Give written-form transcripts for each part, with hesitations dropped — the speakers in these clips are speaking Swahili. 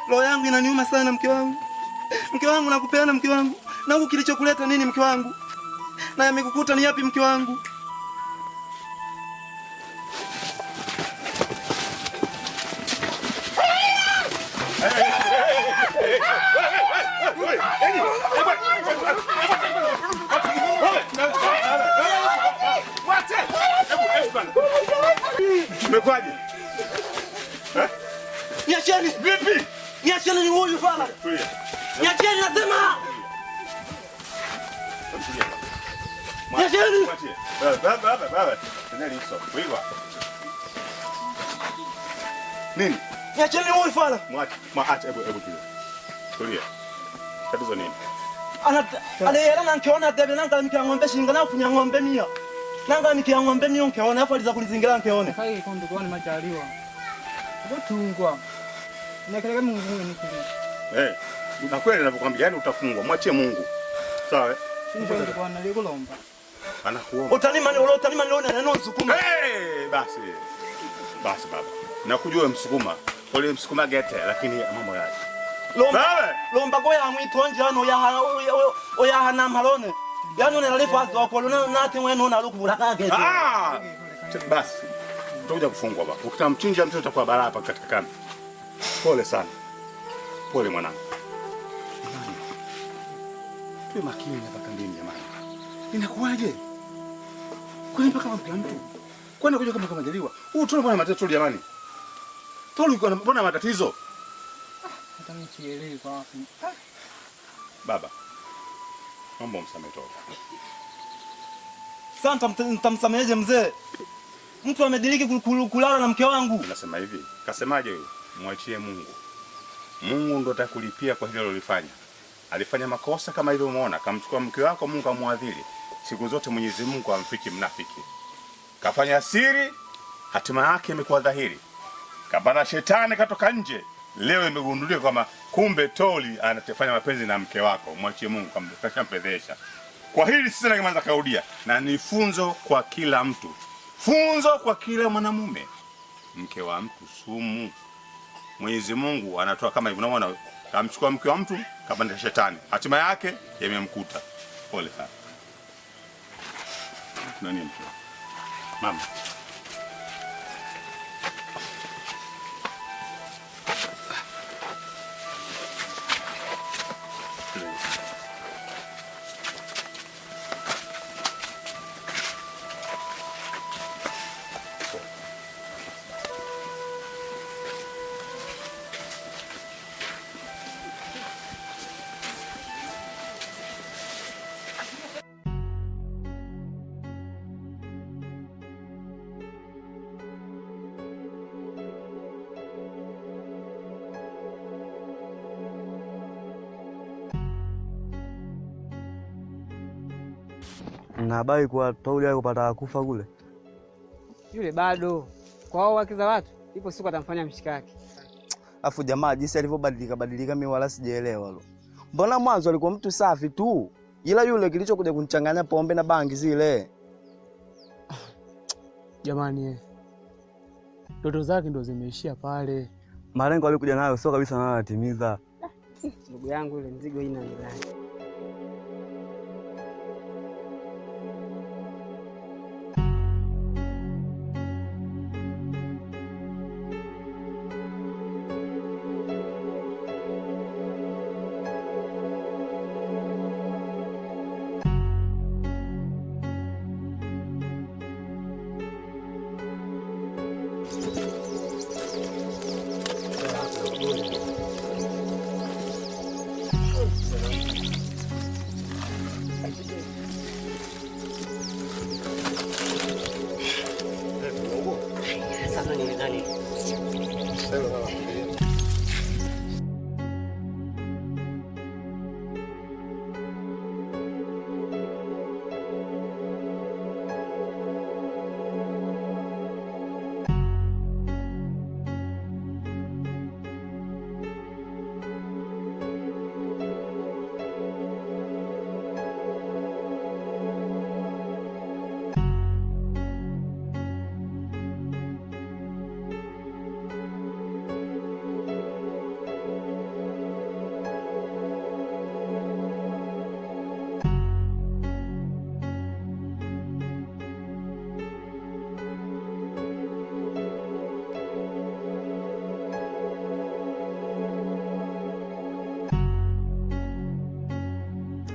Roho yangu inaniuma sana mke wangu. Mke wangu nakupenda mke wangu. Na huku kilichokuleta nini mke wangu? Na yamekukuta ni yapi mke wangu? Umekwaje? Niacheni. Vipi? Niacheni ni huyu fala. Tulia. Niacheni nasema. Niacheni. Baba. Teneli hizo. Wewe. Nini? Niacheni huyu fala. Mwache, hebu tulia. Tulia. Tatizo nini? Ana nkiona debe nanga mkia ng'ombe shinga na kunya ng'ombe mia. Nanga mkia ng'ombe mia nkiona afa aliza kulizingira nkione. Kai kondo kwa ni majaliwa. Utungwa. Nakeleka Mungu nikuli. Na kweli ninavyokuambia yani utafungwa. Mwachie Mungu. Sawa? Sinjo ndo kwa nalikulomba. Anakuomba. Utanima leo na neno Msukuma. Basi. Basi baba. Nakujua Msukuma. Ole Msukuma gete lakini mambo yake. Lomba goya mwitonje hano ya hana malone. Yani unalefa azo hapo nati wenu na lukubula kage. Basi. Utakuja kufungwa baba. Ukitamchinja mtoto atakuwa balaa hapa katika kambi. Pole sana. Pole mwanangu. Tuwe makini hapa kambini jamani. Inakuwaje? Kwani mpaka mapia mtu? Kwani kuja kama Majaliwa? Tuna bwana matatizo jamani. Tolu yuko na matatizo. Hata mimi sielewi kwa wapi. Baba. Naomba umsamehe Tolu. Santa mtamsameheje mzee? Mtu amediriki kulala na mke wangu. Nasema hivi. Kasemaje huyo? Mwachie Mungu. Mungu ndo atakulipia kwa hilo alilofanya. Alifanya makosa kama hivyo umeona, kamchukua mke wako Mungu amwadhili. Siku zote Mwenyezi Mungu amfiki mnafiki. Kafanya siri, hatima yake imekuwa dhahiri. Kabana shetani katoka nje. Leo imegunduliwa kwamba kumbe Toli anafanya mapenzi na mke wako. Mwachie Mungu kashampedhesha. Kwa hili sisi na kimanza kaudia na ni funzo kwa kila mtu. Funzo kwa kila mwanamume. Mke wa mtu sumu. Mwenyezi Mungu anatoa kama hivyo unaona kamchukua mke wa mtu kapanda shetani. Hatima yake yamemkuta. Pole sana. Nani mke? Mama. Na habari kwa Toli yako pata kufa kule. Yule bado. Kwa hao wake za watu, ipo siku atamfanya mshikaki. Afu jamaa jinsi alivyobadilika mimi wala sijaelewa lo. Mbona mwanzo alikuwa mtu safi tu? Ila yule kilichokuja kunichanganya pombe na bangi zile. Jamani ndoto zake ndo zimeishia pale. Malengo alikuja nayo sio kabisa na anatimiza. Ndugu yangu ile mzigo ina ndani.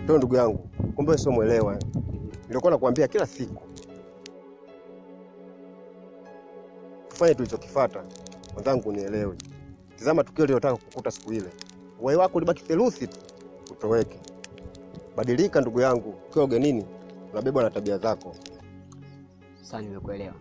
Ndio ndugu yangu, kumbe wewe sio muelewa. Nilikuwa nakwambia kila siku tufanye tulichokifuata. Mwenzangu nielewe. Tazama tukio lililotaka kukukuta siku ile. Uhai wako ulibaki theluthi tu utoweke. Badilika ndugu yangu. Ukiwa ugenini unabebwa na tabia zako. Sasa nimekuelewa.